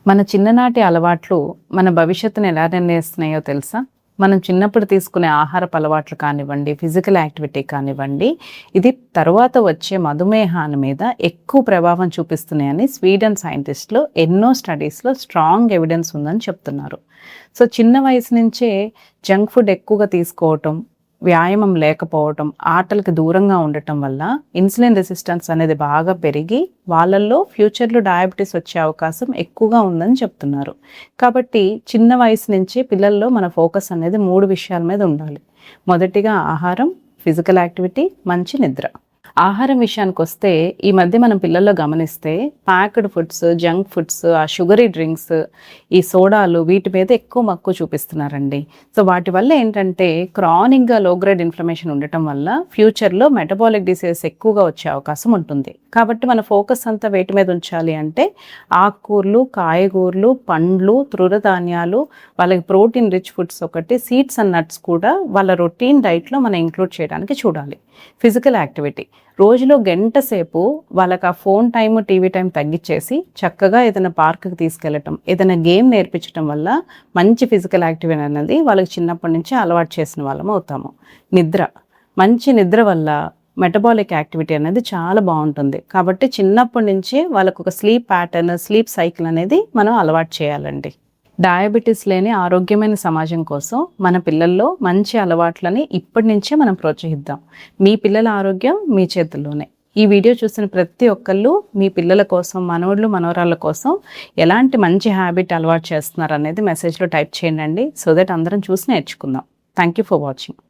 మన చిన్ననాటి అలవాట్లు మన భవిష్యత్తును ఎలా నిర్ణయిస్తున్నాయో తెలుసా? మనం చిన్నప్పుడు తీసుకునే ఆహారపు అలవాట్లు కానివ్వండి, ఫిజికల్ యాక్టివిటీ కానివ్వండి, ఇది తరువాత వచ్చే మధుమేహాన్ని మీద ఎక్కువ ప్రభావం చూపిస్తున్నాయని స్వీడన్ సైంటిస్టులు ఎన్నో స్టడీస్‌లో స్ట్రాంగ్ ఎవిడెన్స్ ఉందని చెప్తున్నారు. సో, చిన్న వయసు నుంచే జంక్ ఫుడ్ ఎక్కువగా తీసుకోవటం, వ్యాయామం లేకపోవటం, ఆటలకు దూరంగా ఉండటం వల్ల ఇన్సులిన్ రెసిస్టెన్స్ అనేది బాగా పెరిగి వాళ్ళల్లో ఫ్యూచర్‌లో డయాబెటిస్ వచ్చే అవకాశం ఎక్కువగా ఉందని చెప్తున్నారు. కాబట్టి చిన్న వయసు నుంచి పిల్లల్లో మన ఫోకస్ అనేది 3 విషయాల మీద ఉండాలి. మొదటిగా ఆహారం, ఫిజికల్ యాక్టివిటీ, మంచి నిద్ర. ఆహారం విషయానికొస్తే ఈ మధ్య మనం పిల్లల్లో గమనిస్తే ప్యాక్డ్ ఫుడ్స్, జంక్ ఫుడ్స్, ఆ షుగరీ డ్రింక్స్, ఈ సోడాలు వీటి మీద ఎక్కువ మక్కువ చూపిస్తున్నారండి. సో వాటి వల్ల ఏంటంటే క్రానిక్‌గా లో గ్రేడ్ ఇన్ఫ్లమేషన్ ఉండటం వల్ల ఫ్యూచర్‌లో మెటబాలిక్ డిసీజెస్ ఎక్కువగా వచ్చే అవకాశం ఉంటుంది. కాబట్టి మన ఫోకస్ అంతా వేటి మీద ఉంచాలి అంటే ఆకుకూరలు, కాయగూరలు, పండ్లు, తృణధాన్యాలు, వాళ్ళకి ప్రోటీన్ రిచ్ ఫుడ్స్ ఒకటి, సీడ్స్ అండ్ నట్స్ కూడా వాళ్ళ రొటీన్ డైట్‌లో మనం ఇంక్లూడ్ చేయడానికి చూడాలి. ఫిజికల్ యాక్టివిటీ రోజులో గంట సేపు వాళ్ళకి ఆ ఫోన్ టైము, టీవీ టైం తగ్గించేసి చక్కగా ఏదైనా పార్క్కి తీసుకెళ్ళటం, ఏదైనా గేమ్ నేర్పించడం వల్ల మంచి ఫిజికల్ యాక్టివిటీ అనేది వాళ్ళకి చిన్నప్పటి నుంచి అలవాటు చేసిన వాళ్ళం అవుతాము. నిద్ర, మంచి నిద్ర వల్ల మెటబాలిక్ యాక్టివిటీ అనేది చాలా బాగుంటుంది. కాబట్టి చిన్నప్పటి నుంచి వాళ్ళకు ఒక స్లీప్ ప్యాటర్న్, స్లీప్ సైకిల్ అనేది మనం అలవాటు చేయాలండి. డయాబెటీస్ లేని ఆరోగ్యమైన సమాజం కోసం మన పిల్లల్లో మంచి అలవాట్లని ఇప్పటి నుంచే మనం ప్రోత్సహిద్దాం. మీ పిల్లల ఆరోగ్యం మీ చేతుల్లోనే. ఈ వీడియో చూసిన ప్రతి ఒక్కళ్ళు మీ పిల్లల కోసం, మనవళ్ళు మనవరాళ్ళ కోసం ఎలాంటి మంచి హ్యాబిట్ అలవాటు చేస్తున్నారు అనేది మెసేజ్లో టైప్ చేయండి. సో దట్ అందరం చూసి నేర్చుకుందాం. Thank you for watching.